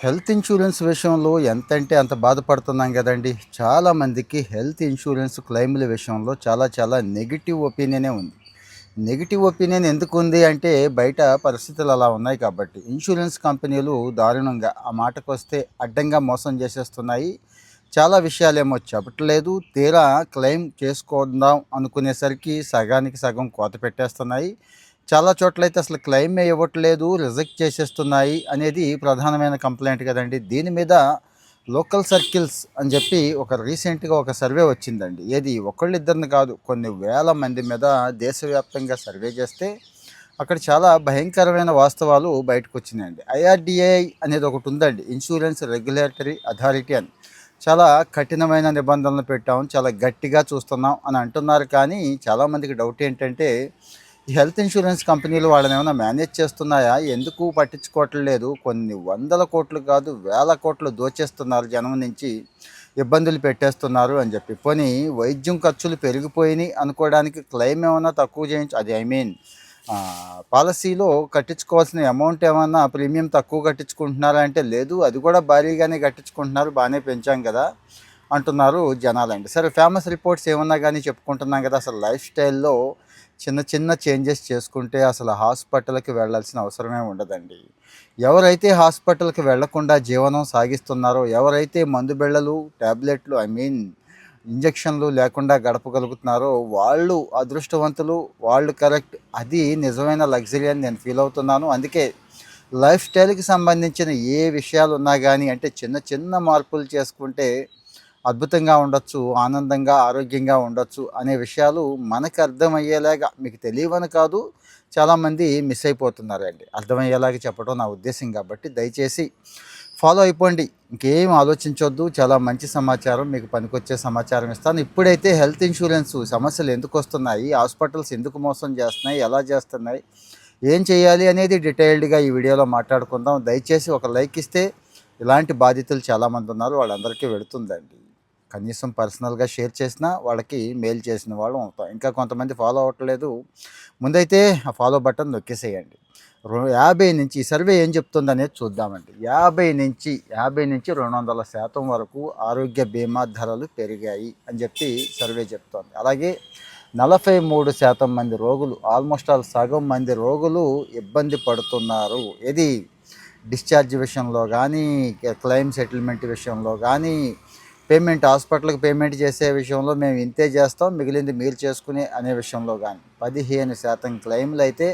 Health insurance విషయంలో ఎంతంటే అంత బాధపడుతున్నాం గదండీ! చాలామందికి హెల్త్ ఇన్సూరెన్స్ క్లెయిమ్‌ల విషయంలో చాలా నెగెటివ్ ఒపీనియనే ఉంది. నెగెటివ్ ఒపీనియన్ ఎందుకుంది అంటే బయట పరిస్థితులు అలా ఉన్నాయి కాబట్టి. ఇన్సూరెన్స్ కంపెనీలు దారుణంగా ఆ మాటకొస్తే అడ్డంగా మోసం చేసేస్తున్నాయి. చాలా విషయాలేమో చెప్పట్లేదు. తీరా క్లెయిమ్ చేసుకుందాం అనుకునేసరికి సగానికి సగం కోత పెట్టేస్తున్నాయి. చాలా చోట్లయితే అసలు క్లెయిమే ఇవ్వట్లేదు. రిజెక్ట్ చేసేస్తున్నాయి అనేది ప్రధానమైన కంప్లెయింట్ కదండీ! దీని మీద లోకల్ సర్కిల్స్ అని చెప్పి రీసెంట్‌గా ఒక సర్వే వచ్చిందండి. ఏది ఒకళ్ళిద్దరిని కాదు, కొన్ని వేల మంది మీద దేశవ్యాప్తంగా సర్వే చేస్తే అక్కడ చాలా భయంకరమైన వాస్తవాలు బయటకొచ్చినాయండి. ఐఆర్‌డీఏఐ అనేది ఒకటుందండి. ఇన్స్యూరెన్స్ రెగ్యులేటరీ అథారిటీ అని. చాలా కఠినమైన నిబంధనలు పెట్టాం. చాలా గట్టిగా చూస్తున్నాం అని అంటున్నారు. కానీ చాలామందికి డౌట్ ఏంటంటే ఈ హెల్త్ ఇన్సూరెన్స్ కంపెనీలు వాళ్ళనేమన్నా మేనేజ్ చేస్తున్నాయా? ఎందుకు పట్టించుకోవట్లేదు? కొన్ని వందల కోట్లు కాదు, వేల కోట్లు దోచేస్తున్నారు జనం నుంచి. ఇబ్బందులు పెట్టేస్తున్నారు అని చెప్పి. పోనీ వైద్యం ఖర్చులు పెరిగిపోయినాయి అనుకోవడానికి క్లెయిమ్ ఏమన్నా తక్కువ చేయించి అది ఐ మీన్ పాలసీలో కట్టించుకోవాల్సిన అమౌంట్ ఏమన్నా ప్రీమియం తక్కువ కట్టించుకుంటున్నారా అంటే లేదు. అది కూడా భారీగానే కట్టించుకుంటున్నారు. బాగానే పెంచాం కదా! అంటున్నారు జనాలండి. సరే ఫేమస్ రిపోర్ట్స్ ఏమన్నా గానీ చెప్పుకుంటున్నాం కదా! అసలు లైఫ్ స్టైల్‌లో చిన్న చేంజెస్ చేసుకుంటే అసలు హాస్పిటల్‌కి వెళ్ళాల్సిన అవసరమే ఉండదండి. ఎవరైతే హాస్పిటల్‌కి వెళ్ళకుండా జీవనం సాగిస్తున్నారో, ఎవరైతే మందు బిళ్ళలు, టాబ్లెట్లు ఐ మీన్ ఇంజెక్షన్లు లేకుండా గడపగలుగుతున్నారో వాళ్ళు అదృష్టవంతులు. వాళ్ళు కరెక్ట్. అది నిజమైన లగ్జరీ అని నేను ఫీల్ అవుతున్నాను. అందుకే లైఫ్ స్టైల్‌కి సంబంధించిన ఏ విషయాలున్నా గానీ అంటే చిన్న మార్పులు చేసుకుంటే అద్భుతంగా ఉండొచ్చు, ఆనందంగా, ఆరోగ్యంగా ఉండొచ్చు అనే విషయాలు మనకు అర్థమయ్యేలాగా మీకు తెలియవని కాదు, చాలామంది మిస్ అయిపోతున్నారండి. అర్థమయ్యేలాగా చెప్పడం నా ఉద్దేశ్యం కాబట్టి దయచేసి ఫాలో అయిపోండి. ఇంకేం ఆలోచించొద్దు. చాలా మంచి సమాచారం, మీకు పనికొచ్చే సమాచారం ఇస్తాను. ఇప్పుడైతే హెల్త్ ఇన్సూరెన్స్ సమస్యలు ఎందుకొస్తున్నాయి? హాస్పిటల్స్ ఎందుకు మోసం చేస్తున్నాయి? ఎలా చేస్తున్నాయి? ఏం చేయాలి అనేది డీటెయిల్డ్‌గా ఈ వీడియోలో మాట్లాడుకుందాం. దయచేసి ఒక లైక్ ఇస్తే ఇలాంటి బాధితులు చాలామంది ఉన్నారు. వాళ్ళందరికీ వెళుతుందండి. కనీసం పర్సనల్‌గా షేర్ చేసినా వాళ్ళకి మెయిల్ చేసిన వాళ్ళం అవుతాం. ఇంకా కొంతమంది ఫాలో అవ్వట్లేదు. ముందైతే ఆ ఫాలో బటన్ నొక్కేసేయండి. 50 నుంచి ఈ సర్వే ఏం చెప్తుందనేది చూద్దామండి. 50-200% వరకు ఆరోగ్య బీమా ధరలు పెరిగాయి అని చెప్పి సర్వే చెప్తోంది. అలాగే 43% మంది రోగులు ఆల్మోస్ట్ ఆల్ సగం మంది రోగులు ఇబ్బంది పడుతున్నారు. ఏది డిశ్చార్జ్ విషయంలో గానీ, క్లెయిమ్ సెటిల్మెంట్ విషయంలో గానీ, హాస్పిటల్‌కి పేమెంట్ చేసే విషయంలో మేము ఇంతే చేస్తాం, మిగిలింది మీరు చేసుకునే అనే విషయంలో గానీ, 15% క్లెయిమ్‌లయితే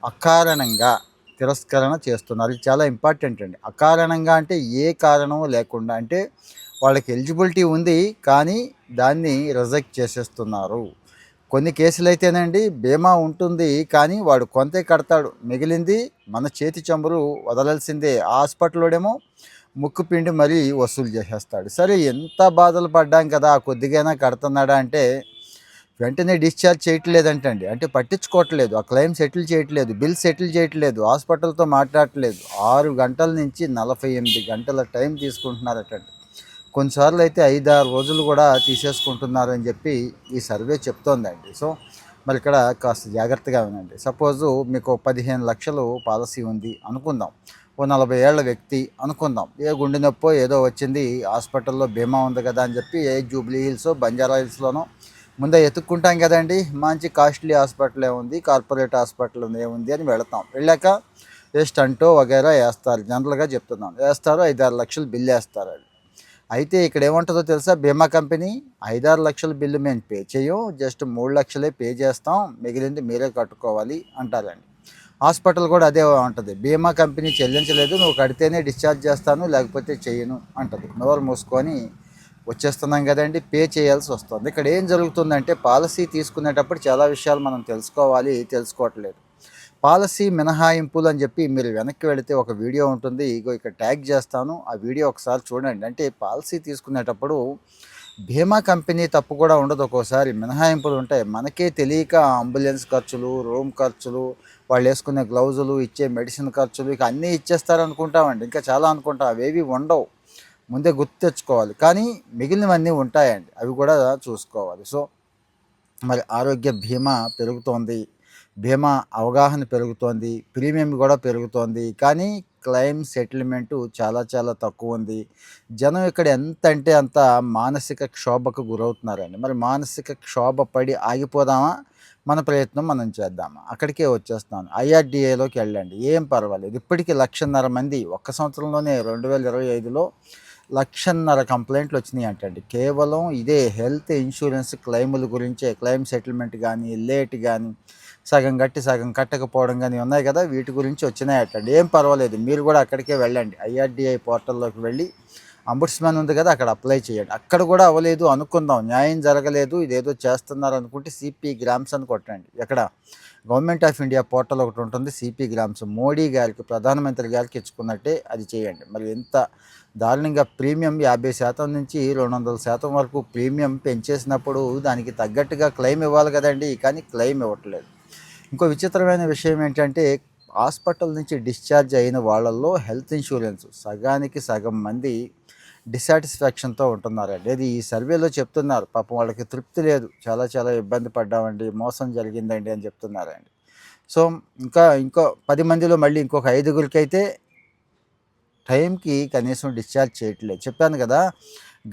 అకారణంగా తిరస్కరణ చేస్తున్నారు. ఇది చాలా ఇంపార్టెంట్ అండి. అకారణంగా అంటే ఏ కారణం లేకుండా. అంటే వాళ్ళకి ఎలిజిబిలిటీ ఉంది, కానీ దాన్ని రిజెక్ట్ చేసేస్తున్నారు. కొన్ని కేసులైతేనండి బీమా ఉంటుంది, కానీ వాడు కొంతే కడతాడు. మిగిలింది మన చేతి చమురు వదలాల్సిందే. ఆ హాస్పిటలోడేమో ముక్కు పిండి మరీ వసూలు చేసేస్తాడు. సరే ఎంత బాధలు పడ్డాం కదా! కొద్దిగైనా కడుతున్నాడా అంటే వెంటనే డిశ్చార్జ్ చేయట్లేదంటండి. అంటే పట్టించుకోవట్లేదు. ఆ క్లెయిమ్ సెటిల్ చేయట్లేదు. బిల్ సెటిల్ చేయట్లేదు. హాస్పిటల్‌తో మాట్లాడట్లేదు. 6 గంటల నుంచి 48 గంటల టైం తీసుకుంటున్నారటండి. కొన్నిసార్లు అయితే 5, 6 రోజులు కూడా తీసేసుకుంటున్నారని చెప్పి ఈ సర్వే చెప్తోందండి. సో మరి ఇక్కడ కాస్త జాగ్రత్తగా వినండి. సపోజు మీకు 15,00,000 పాలసీ ఉంది అనుకుందాం. ఓ 40 ఏళ్ల వ్యక్తి అనుకుందాం. ఏ గుండె నొప్పో ఏదో వచ్చింది. హాస్పిటల్‌లో బీమా ఉంది కదా అని చెప్పి ఏ జూబ్లీ హిల్సో, బంజారా హిల్స్‌లోనో ముందే ఎతుక్కుంటాం కదండీ! మంచి కాస్ట్‌లీ హాస్పిటల్ ఏముంది, కార్పొరేట్ హాస్పిటల్ ఏముంది అని వెళతాం. వెళ్ళాక ఏ స్టంటో వగైరా ఏస్తారు. జనరల్‌గా చెప్తున్నాను. ఏస్తారు 5, 6 లక్షలు బిల్లేస్తారాళ్ళు. అయితే ఇక్కడ ఏముంటదో తెలుసా బీమా కంపెనీ? 5, 6 లక్షల బిల్లు మేము పే చెయ్యం. జస్ట్ 3 లక్షలే పే చేస్తాం. మిగిలింది మీరే కట్టుకోవాలి అంటారండి. హాస్పిటల్ కూడా అదే ఉంటది. బీమా కంపెనీ చెల్లించలేదు. నువ్వు కడితేనే డిశ్చార్జ్ చేస్తాను, లేకపోతే చెయ్యను అంటది. నోరు మూసుకొని వచ్చేస్తున్నాం కదండీ! పే చేయాల్సి వస్తుంది. ఇక్కడ ఏం జరుగుతుందంటే పాలసీ తీసుకునేటప్పుడు చాలా విషయాలు మనం తెలుసుకోవాలి. తెలుసుకోవట్లేదు. పాలసీ మినహాయింపులు అని చెప్పి మీరు వెనక్కి వెళితే ఒక వీడియో ఉంటుంది. ఇగో ఇక్కడ ట్యాగ్ చేస్తాను. ఆ వీడియో ఒకసారి చూడండి. అంటే పాలసీ తీసుకునేటప్పుడు బీమా కంపెనీ తప్పు కూడా ఉండదు. ఒక్కోసారి మినహాయింపులు ఉంటాయి. మనకే తెలియక అంబులెన్స్ ఖర్చులు, రూమ్ ఖర్చులు, వాళ్ళు వేసుకునే గ్లౌజులు, ఇచ్చే మెడిసిన్ ఖర్చులు ఇక అన్నీ ఇచ్చేస్తారనుకుంటామండి. ఇంకా చాలా అనుకుంటాం. అవేవి ఉండవు. ముందే గుర్తు తెచ్చుకోవాలి. కానీ మిగిలినవన్నీ ఉంటాయండి. అవి కూడా చూసుకోవాలి. సో మరి ఆరోగ్య బీమా పెరుగుతోంది. బీమా అవగాహన పెరుగుతోంది, ప్రీమియం కూడా పెరుగుతోంది. కానీ క్లెయిమ్ సెటిల్మెంటు చాలా చాలా తక్కువ ఉంది. జనం ఇక్కడ ఎంత అంటే అంత మానసిక క్షోభకు గురవుతున్నారండి. మరి మానసిక క్షోభ పడి ఆగిపోదామా? మన ప్రయత్నం మనం చేద్దామా? అక్కడికే వచ్చేస్తున్నాను. ఐఆర్‌డీఏలోకి వెళ్ళండి. ఏం పర్వాలేదు. ఇప్పటికి 1,50,000 మంది ఒక్క సంవత్సరంలోనే 2025లో 1,50,000 కంప్లెయింట్లు వచ్చినాయి అంటండి. కేవలం ఇదే హెల్త్ ఇన్సూరెన్స్ క్లెయిముల గురించే. క్లెయిమ్ సెటిల్మెంట్ గానీ, లేట్ గానీ, సగం కట్టి సగం కట్టకపోవడం గానీ ఉన్నాయి కదా! వీటి గురించి వచ్చినాయటండి. ఏం పర్వాలేదు. మీరు కూడా అక్కడికే వెళ్ళండి. ఐఆర్‌డీఐ పోర్టల్‌లోకి వెళ్ళి అంబుడ్స్‌మన్ ఉంది కదా! అక్కడ అప్లై చేయండి. అక్కడ కూడా అవ్వలేదు అనుకుందాం. న్యాయం జరగలేదు. ఇదేదో చేస్తున్నారు అనుకుంటే సిపి గ్రామ్స్ అని కొట్టండి. ఎక్కడ? గవర్నమెంట్ ఆఫ్ ఇండియా పోర్టల్ ఒకటి ఉంటుంది. సిపి గ్రామ్స్ మోడీ గారికి, ప్రధానమంత్రి గారికి ఇచ్చుకున్నట్టే అది చేయండి. మరి ఎంత దారుణంగా ప్రీమియం 50% నుంచి 200% వరకు ప్రీమియం పెంచేసినప్పుడు దానికి తగ్గట్టుగా క్లెయిమ్ ఇవ్వాలి కదండీ! కానీ క్లెయిమ్ ఇవ్వట్లేదు. ఇంకో విచిత్రమైన విషయం ఏంటంటే హాస్పిటల్ నుంచి డిశ్చార్జ్ అయిన వాళ్ళల్లో హెల్త్ ఇన్సూరెన్స్ సగానికి సగం మంది డిసాటిస్ఫాక్షన్తో ఉంటున్నారండి. అది ఈ సర్వేలో చెప్తున్నారు. పాపం వాళ్ళకి తృప్తి లేదు. చాలా చాలా ఇబ్బంది పడ్డామండి, మోసం జరిగిందండి అని చెప్తున్నారండి. సో ఇంకో 10 మందిలో మళ్ళీ ఇంకొక 5గురికైతే టైంకి కనీసం డిశ్చార్జ్ చేయట్లేదు. చెప్పాను కదా!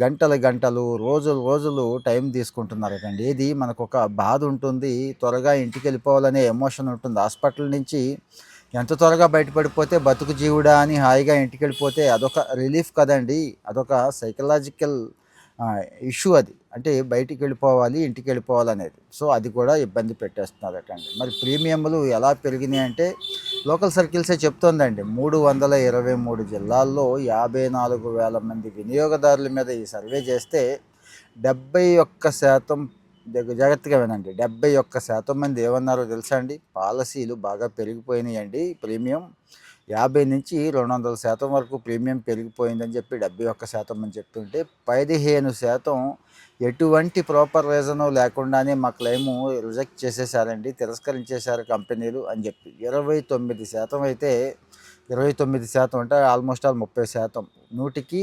గంటలు గంటలు, రోజులు రోజులు టైం తీసుకుంటున్నారటండి. ఏది మనకొక బాధ ఉంటుంది. త్వరగా ఇంటికెళ్ళిపోవాలనే ఎమోషన్ ఉంటుంది. హాస్పిటల్ నుంచి ఎంత త్వరగా బయటపడిపోతే బతుకు జీవుడా అని హాయిగా ఇంటికెళ్ళిపోతే అదొక రిలీఫ్ కదండీ! అదొక సైకలాజికల్ ఇష్యూ అది. అంటే బయటికెళ్ళిపోవాలి, ఇంటికెళ్ళిపోవాలనేది. సో అది కూడా ఇబ్బంది పెట్టేస్తున్నారటండి. మరి ప్రీమియంలు ఎలా పెరిగినాయంటే లోకల్ సర్కిల్సే చెప్తోందండి. 323 జిల్లాల్లో 54,000 మంది వినియోగదారుల మీద ఈ సర్వే చేస్తే 71% జాగ్రత్తగా వినండి. 71% మంది ఏమన్నారో తెలుసా అండి? పాలసీలు బాగా పెరిగిపోయినాయండి. ప్రీమియం 50-200% వరకు ప్రీమియం పెరిగిపోయిందని చెప్పి 71% మంది చెప్తుంటే 15% ఎటువంటి ప్రాపర్ రీజను లేకుండానే మా క్లెయిము రిజెక్ట్ చేసేసారండి, తిరస్కరించేశారు కంపెనీలు అని చెప్పి. 29% అయితే 29% అంటే ఆల్మోస్ట్ ఆల్ 30%. 100కి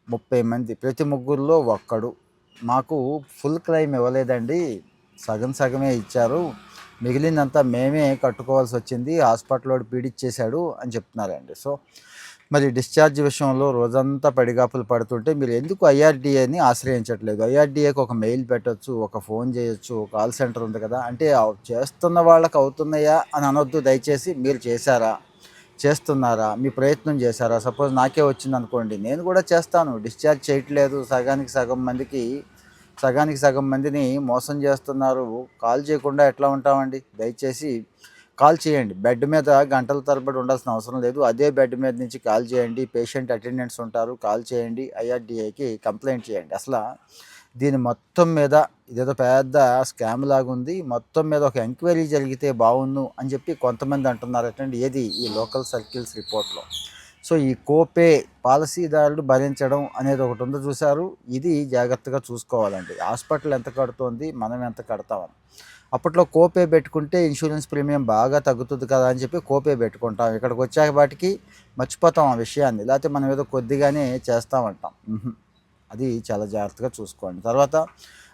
30 మంది, ప్రతి ముగ్గురులో ఒక్కడు మాకు ఫుల్ క్లెయిమ్ ఇవ్వలేదండి, సగం సగమే ఇచ్చారు, మిగిలిందంతా మేమే కట్టుకోవాల్సి వచ్చింది, హాస్పిటల్ పీడిచ్చేశాడు అని చెప్తున్నారండి. సో మరి డిశ్చార్జ్ విషయంలో రోజంతా పడిగాపులు పడుతుంటే మీరు ఎందుకు ఐఆర్‌డీఏని ఆశ్రయించట్లేదు? ఐఆర్‌డీఏకి ఒక మెయిల్ పెట్టొచ్చు, ఒక ఫోన్ చేయొచ్చు, కాల్ సెంటర్ ఉంది కదా! అంటే చేస్తున్న వాళ్ళకి అవుతున్నాయా అని అనొద్దు దయచేసి. మీరు చేశారా? చేస్తున్నారా? మీ ప్రయత్నం చేశారా? సపోజ్ నాకే వచ్చిందనుకోండి, నేను కూడా చేస్తాను. డిశ్చార్జ్ చేయట్లేదు, సగానికి సగం మందిని మోసం చేస్తున్నారు, కాల్ చేయకుండా ఎట్లా ఉంటామండి? దయచేసి కాల్ చేయండి. బెడ్ మీద గంటల తరబడి ఉండాల్సిన అవసరం లేదు. అదే బెడ్ మీద నుంచి కాల్ చేయండి. పేషెంట్ అటెండెంట్స్ ఉంటారు. కాల్ చేయండి. ఐఆర్‌డీఏకి కంప్లెయింట్ చేయండి. దీని మొత్తం మీద ఇదేదో పెద్ద స్కామ్ లాగుంది. మొత్తం మీద ఒక ఎంక్వైరీ జరిగితే బావుండు అని చెప్పి కొంతమంది అంటున్నారటండి. ఏది? ఈ లోకల్ సర్కిల్స్ రిపోర్ట్‌లో. సో ఈ కోపే పాలసీదారుడు భరించడం అనేది ఒకటి ఉంది చూసారు. ఇది జాగ్రత్తగా చూసుకోవాలండి. హాస్పిటల్ ఎంత కడుతోంది, మనం ఎంత కడతామని. అప్పట్లో కోపే పెట్టుకుంటే ఇన్సూరెన్స్ ప్రీమియం బాగా తగ్గుతుంది కదా అని చెప్పి కోపే పెట్టుకుంటాం. ఇక్కడికి వచ్చాక వాటికి మర్చిపోతాం ఆ విషయాన్ని. లేకపోతే మనం ఏదో కొద్దిగానే చేస్తామంటాం. అది చాలా జాగ్రత్తగా చూసుకోండి. తర్వాత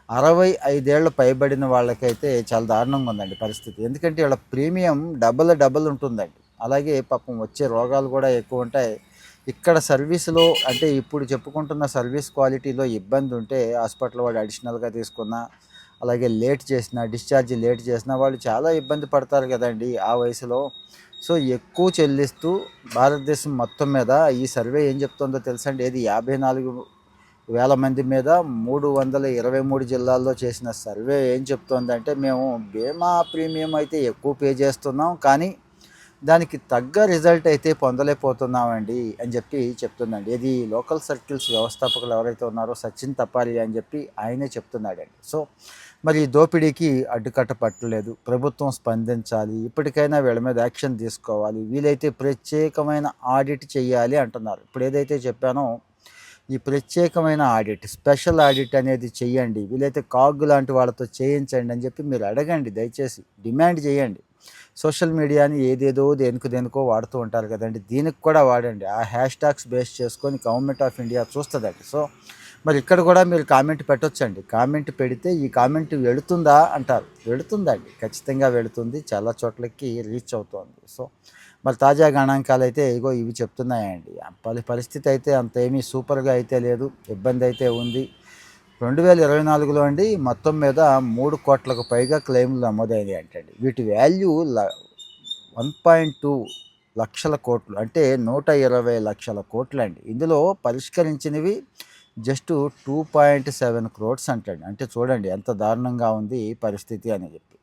65 పైబడిన వాళ్ళకైతే చాలా దారుణంగా ఉందండి పరిస్థితి. ఎందుకంటే వీళ్ళ ప్రీమియం డబల్ ఉంటుందండి. అలాగే పాపం వచ్చే రోగాలు కూడా ఎక్కువ ఉంటాయి. ఇక్కడ సర్వీస్‌లో అంటే ఇప్పుడు చెప్పుకుంటున్న సర్వీస్ క్వాలిటీలో ఇబ్బంది ఉంటే హాస్పిటల్ వాడు అడిషనల్‌గా తీసుకున్నా, అలాగే డిశ్చార్జ్ లేట్ చేసినా వాళ్ళు చాలా ఇబ్బంది పడతారు కదండీ ఆ వయసులో. సో ఎక్కువ చెల్లిస్తూ భారతదేశం మొత్తం మీద ఈ సర్వే ఏం చెప్తుందో తెలుసా అండి? ఏది 54,000 మంది మీద 323 జిల్లాల్లో చేసిన సర్వే ఏం చెప్తోందంటే, మేము బీమా ప్రీమియం అయితే ఎక్కువ పే చేస్తున్నాం, కానీ దానికి తగ్గ రిజల్ట్ అయితే పొందలేకపోతున్నామండి అని చెప్పి చెప్తుందండి. ఇది లోకల్ సర్కిల్స్ వ్యవస్థాపకులు ఎవరైతే ఉన్నారో సచిన్ తపాలి అని చెప్పి ఆయనే చెప్తున్నాడండి. సో మరి ఈ దోపిడీకి అడ్డుకట్ట పట్టలేదు. ప్రభుత్వం స్పందించాలి. ఇప్పటికైనా వీళ్ళ మీద యాక్షన్ తీసుకోవాలి. వీలైతే ప్రత్యేకమైన ఆడిట్ చేయాలి అంటున్నారు. ఇప్పుడు ఏదైతే చెప్పానో ఈ ప్రత్యేకమైన ఆడిట్, స్పెషల్ ఆడిట్ అనేది చెయ్యండి. వీలైతే కాగ్ లాంటి వాళ్ళతో చేయించండి అని చెప్పి మీరు అడగండి. దయచేసి డిమాండ్ చేయండి. సోషల్ మీడియాని ఏదేదో దేనికో వాడుతూ ఉంటారు కదండి. దీనికి కూడా వాడండి. ఆ హ్యాష్ ట్యాగ్స్ బేస్ చేసుకొని గవర్నమెంట్ ఆఫ్ ఇండియా చూస్తుందండి. సో మరి ఇక్కడ కూడా మీరు కామెంట్ పెట్టొచ్చండి. కామెంట్ పెడితే ఈ కామెంట్ వెళుతుందా అంటారు. వెళుతుందండి. ఖచ్చితంగా వెళుతుంది. చాలా చోట్లకి రీచ్ అవుతోంది. సో, మరి తాజా గణాంకాలైతే ఇగో ఇవి చెప్తున్నాయండి. పరిస్థితి అయితే అంత ఏమీ సూపర్‌గా అయితే లేదు. ఇబ్బందయితే ఉంది. 2024లో అండి మొత్తం మీద 3,00,00,000కు పైగా క్లెయిమ్‌లు నమోదైనాయి అంటండి. వీటి వాల్యూ 1.2 లక్షల కోట్లు, అంటే 120 లక్షల కోట్లండి. ఇందులో పరిష్కరించినవి జస్ట్ 2.7 క్రోర్స్ అంటండి. అంటే చూడండి ఎంత దారుణంగా ఉంది పరిస్థితి అని చెప్పి.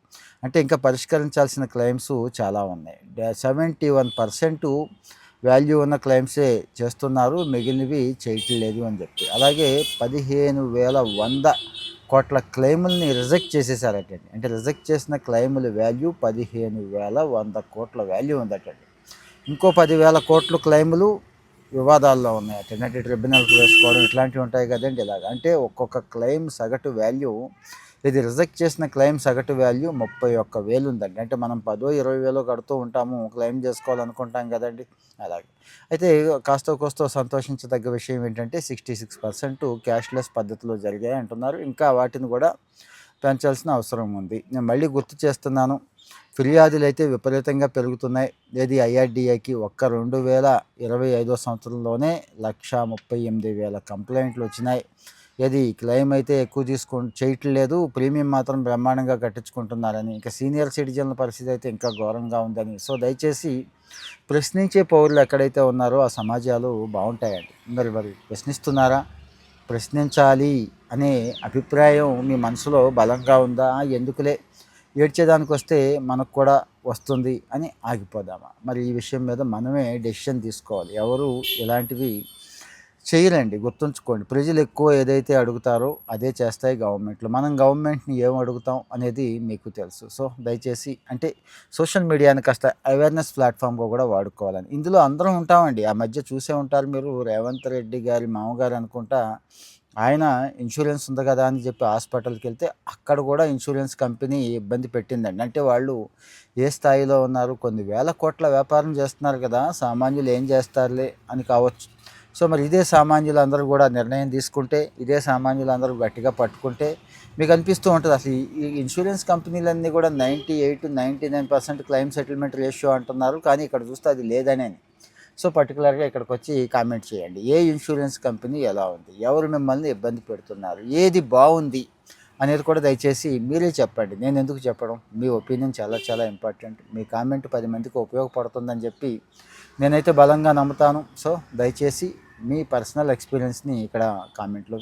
అంటే ఇంకా పరిష్కరించాల్సిన క్లెయిమ్స్ చాలా ఉన్నాయి. 71% వాల్యూ ఉన్న క్లెయిమ్సే చేస్తున్నారు, మిగిలినవి చేయట్లేదు అని చెప్పి. అలాగే 15,100 కోట్ల క్లెయిముల్ని రిజెక్ట్ చేసేసారటండి. అంటే రిజెక్ట్ చేసిన క్లెయిముల వాల్యూ 15,100 కోట్ల వాల్యూ ఉందటండి. ఇంకో 10,000 కోట్లు క్లెయిములు వివాదాల్లో ఉన్నాయట. అంటే ట్రిబ్యునల్కి వేసుకోవడం ఇట్లాంటివి ఉంటాయి కదండి. ఇలాగ అంటే ఒక్కొక్క క్లెయిమ్ సగటు వాల్యూ, ఇది రిజెక్ట్ చేసిన క్లెయిమ్ సగటు వాల్యూ 31,000 ఉందండి. అంటే మనం 10,000 20,000 కడుతూ ఉంటాము, క్లెయిమ్ చేసుకోవాలనుకుంటాం కదండి. అలాగే అయితే కాస్తో కోస్తో సంతోషించదగ్గ విషయం ఏంటంటే 66% క్యాష్లెస్ పద్ధతిలో జరిగాయి అంటున్నారు. ఇంకా వాటిని కూడా పెంచాల్సిన అవసరం ఉంది. నేను మళ్ళీ గుర్తు చేస్తున్నాను, ఫిర్యాదులు అయితే విపరీతంగా పెరుగుతున్నాయి. ఏది ఐఆర్డీఏకి ఒక్క 2025 సంవత్సరంలోనే 138,000 కంప్లైంట్లు వచ్చినాయి. ఏది క్లెయిమ్ అయితే ఎక్కువ చేయట్లేదు, ప్రీమియం మాత్రం బ్రహ్మాండంగా కట్టించుకుంటున్నారని. ఇంకా సీనియర్ సిటిజన్ల పరిస్థితి అయితే ఇంకా ఘోరంగా ఉందని. సో దయచేసి ప్రశ్నించే పౌరులు ఎక్కడైతే ఉన్నారో ఆ సమాజాలు బాగుంటాయండి. మరి ప్రశ్నిస్తున్నారా? ప్రశ్నించాలి అనే అభిప్రాయం మీ మనసులో బలంగా ఉందా? ఎందుకులే ఏడ్చేదానికి వస్తే మనకు కూడా వస్తుంది అని ఆగిపోదామా? మరి ఈ విషయం మీద మనమే డెసిషన్ తీసుకోవాలి. ఎవరు ఇలాంటివి చేయరండి, గుర్తుంచుకోండి. ప్రజలు ఎక్కువ ఏదైతే అడుగుతారో అదే చేస్తాయి గవర్నమెంట్లు. మనం గవర్నమెంట్ని ఏం అడుగుతాం అనేది మీకు తెలుసు. సో దయచేసి అంటే సోషల్ మీడియాని కాస్త అవేర్నెస్ ప్లాట్ఫామ్గా కూడా వాడుకోవాలని. ఇందులో అందరం ఉంటామండి. ఆ మధ్య చూసే ఉంటారు మీరు, రేవంత్ రెడ్డి గారి మామగారు అనుకుంటా, ఆయన ఇన్సూరెన్స్ ఉంది కదా అని చెప్పి హాస్పిటల్కి వెళ్తే అక్కడ కూడా ఇన్సూరెన్స్ కంపెనీ ఇబ్బంది పెట్టిందండి. అంటే వాళ్ళు ఏ స్థాయిలో ఉన్నారు, కొన్ని వేల కోట్ల వ్యాపారం చేస్తున్నారు కదా, సామాన్యులు ఏం చేస్తారులే అని కావచ్చు. సో మరి ఇదే సామాన్యులందరూ కూడా నిర్ణయం తీసుకుంటే, ఇదే సామాన్యులందరూ గట్టిగా పట్టుకుంటే మీకు అనిపిస్తూ ఉంటుంది అసలు ఈ ఇన్సూరెన్స్ కంపెనీలన్నీ కూడా 98-99% క్లెయిమ్ సెటిల్మెంట్ రేషియో అంటున్నారు, కానీ ఇక్కడ చూస్తే అది లేదనే. సో పర్టికులర్గా ఇక్కడికి వచ్చి కామెంట్ చేయండి. ఏ ఇన్సూరెన్స్ కంపెనీ ఎలా ఉంది, ఎవరు మిమ్మల్ని ఇబ్బంది పెడుతున్నారు, ఏది బాగుంది అనేది కూడా దయచేసి మీరే చెప్పండి. నేను ఎందుకు చెప్పడం, మీ ఒపీనియన్ చాలా చాలా ఇంపార్టెంట్. మీ కామెంట్ 10 మందికి ఉపయోగపడుతుందని చెప్పి నేనైతే బలంగా నమ్ముతాను. సో దయచేసి మీ పర్సనల్ ఎక్స్పీరియన్స్ని ఇక్కడ కామెంట్లో